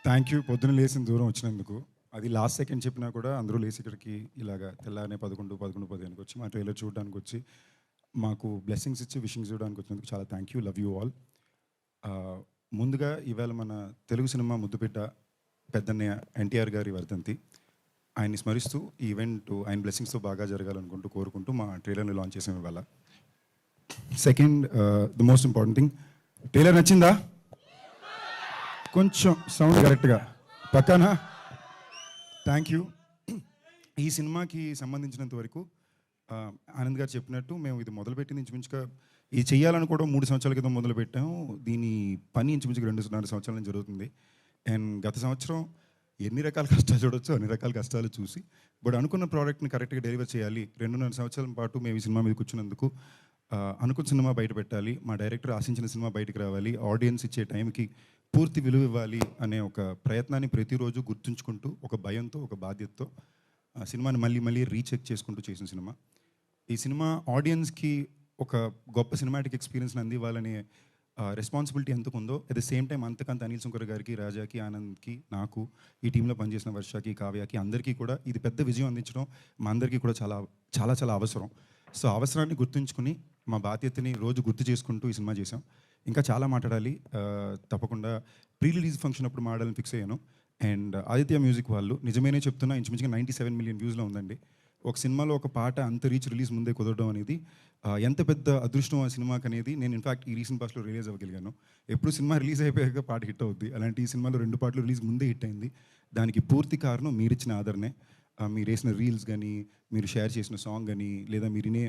Thank you. పొద్దున లేసిన దూరం వచ్చినందుకు. అది లాస్ట్ సెకండ్ చెప్పినా కూడా అందరూ లేసి ఇక్కడికి ఇలాగా తెల్లారనే 11:15 వచ్చి మా ట్రైలర్ చూడడానికి వచ్చి మాకు బ్లెస్సింగ్స్ ఇచ్చి విషింగ్స్ ఇవ్వడానికి వచ్చినందుకు చాలా thank you. Love you all. ముందుగా ఇవాళ మన తెలుగు సినిమా ముద్దుబిడ్డ పెద్దన్నయ్య ఎన్టీఆర్ గారి వర్ధంతి. ఆయన్ని స్మరిస్తూ ఈ ఈవెంట్ ఆయన బ్లెస్సింగ్స్తో బాగా జరగాలనుకుంటూ కోరుకుంటూ మా ట్రైలర్ని లాంచ్ చేసాం ఇవాళ. Second, the most important thing, trailer నచ్చిందా? కొంచెం సౌండ్ కరెక్ట్గా పక్కనా. Thank you. ఈ సినిమాకి సంబంధించినంత వరకు ఆనంద్ గారు చెప్పినట్టు మేము ఇది మొదలుపెట్టింది ఇంచుమించుగా ఇది చేయాలని కూడా 3 సంవత్సరాల క్రితం మొదలుపెట్టాము. దీని పని ఇంచుమించుగా 2.5 సంవత్సరాల నుంచి జరుగుతుంది. అండ్ గత సంవత్సరం ఎన్ని రకాల కష్టాలు చూడొచ్చు అన్ని రకాల కష్టాలు చూసి బట్ అనుకున్న ప్రోడక్ట్ని కరెక్ట్గా డెలివర్ చేయాలి. 2.5 సంవత్సరాల పాటు మేము ఈ సినిమా మీద కూర్చున్నందుకు అనుకున్న సినిమా బయట పెట్టాలి, మా డైరెక్టర్ ఆశించిన సినిమా బయటకు రావాలి, ఆడియన్స్ ఇచ్చే టైంకి పూర్తి విలువ ఇవ్వాలి అనే ఒక ప్రయత్నాన్ని ప్రతిరోజు గుర్తుంచుకుంటూ ఒక భయంతో ఒక బాధ్యతతో సినిమాని మళ్ళీ మళ్ళీ రీచెక్ చేసుకుంటూ చేసిన సినిమా. ఈ సినిమా ఆడియన్స్కి ఒక గొప్ప సినిమాటిక్ ఎక్స్పీరియన్స్ని అందివ్వాలనే రెస్పాన్సిబిలిటీ ఎంతకు ఉందో అట్ ద సేమ్ టైం అంతకంత అనిల్ శంకర్ గారికి, రాజాకి, ఆనంద్కి, నాకు, ఈ టీంలో పనిచేసిన వర్షకి, కావ్యకి అందరికీ కూడా ఇది పెద్ద విజయం అందించడం మా అందరికీ కూడా చాలా చాలా చాలా అవసరం. సో అవసరాన్ని గుర్తుంచుకుని మా బాధ్యతని రోజు గుర్తు చేసుకుంటూ ఈ సినిమా చేసాం. ఇంకా చాలా మాట్లాడాలి, తప్పకుండా ప్రీ రిలీజ్ ఫంక్షన్ అప్పుడు మాట్లాడాలని ఫిక్స్ అయ్యాను. అండ్ ఆదిత్య మ్యూజిక్ వాళ్ళు నిజమేనే చెప్తున్నా, ఇంచుమించుగా 97 మిలియన్ వ్యూస్లో ఉందండి. ఒక సినిమాలో ఒక పాట అంత రీచ్ రిలీజ్ ముందే కుదరడం అనేది ఎంత పెద్ద అదృష్టం ఆ సినిమాకి అనేది నేను ఇన్ఫాక్ట్ ఈ రీసెంట్ పాస్ట్లో రిలీజ్ అవ్వగలిగాను. ఎప్పుడు సినిమా రిలీజ్ అయిపోయాక పాట హిట్ అవుద్ది, అలాంటి ఈ సినిమాలో 2 పాటలు రిలీజ్ ముందే హిట్ అయింది. దానికి పూర్తి కారణం మీరిచ్చిన ఆదరణే. మీరు వేసిన రీల్స్ కానీ, మీరు షేర్ చేసిన సాంగ్ కానీ, లేదా మీరునే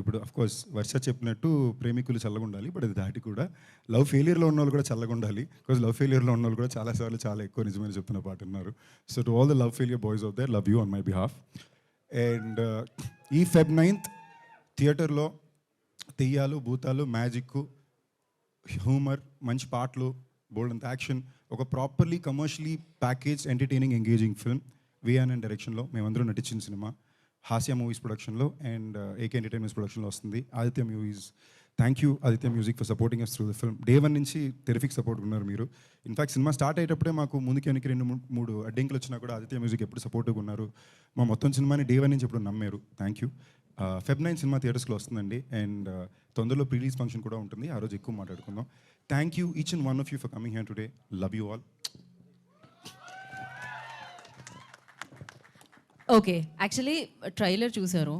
ఇప్పుడు అఫ్కోర్స్ వర్ష చెప్పినట్టు ప్రేమికులు చల్లగా ఉండాలి, బట్ అది దాటి కూడా లవ్ ఫెయిలియర్లో ఉన్న వాళ్ళు కూడా చల్లగా ఉండాలి. బికాజ్ లవ్ ఫెయిలియర్లో ఉన్న వాళ్ళు కూడా చాలాసార్లు చాలా ఎక్కువ నిజమైన చెప్తున్న పాట ఉన్నారు. So to all the love failure boys of their, love you on my behalf. And ఈ Feb 9th థియేటర్లో దెయ్యాలు, భూతాలు, మ్యాజిక్, హ్యూమర్, మంచి పాటలు, బోల్డ్ అంత యాక్షన్, ఒక properly commercially package entertaining engaging film VRN డైరెక్షన్లో మేమందరం నటించిన సినిమా హాస్య మూవీస్ ప్రొడక్షన్లో అండ్ ఏకే ఎంటర్టైన్మెంట్స్ ప్రొడక్షన్లో వస్తుంది. Aditya movies, thank you Aditya music for supporting us through the film. Day 1 నుంచి టెరిఫిక్ సపోర్ట్ ఉన్నారు మీరు. ఇన్ఫాక్ట్ సినిమా స్టార్ట్ అయ్యేటప్పుడే మాకు ముందుకి వెనక్కి 2-3 అడ్డంకులు వచ్చినా కూడా ఆదిత్య మ్యూజిక్ ఎప్పుడు సపోర్టివ్గా ఉన్నారు. మా మొత్తం సినిమాని డే 1 నుంచి ఎప్పుడు నమ్మారు. Thank you. Feb 9 సినిమా థియేటర్స్లో వస్తుందండి. అండ్ తొందరలో ప్రీ రిలీజ్ ఫంక్షన్ కూడా ఉంటుంది, ఆ రోజు ఎక్కువ మాట్లాడుకుందాం. Thank you each and one of you for coming here today. Love you all. Okay, actually trailer చూశారు,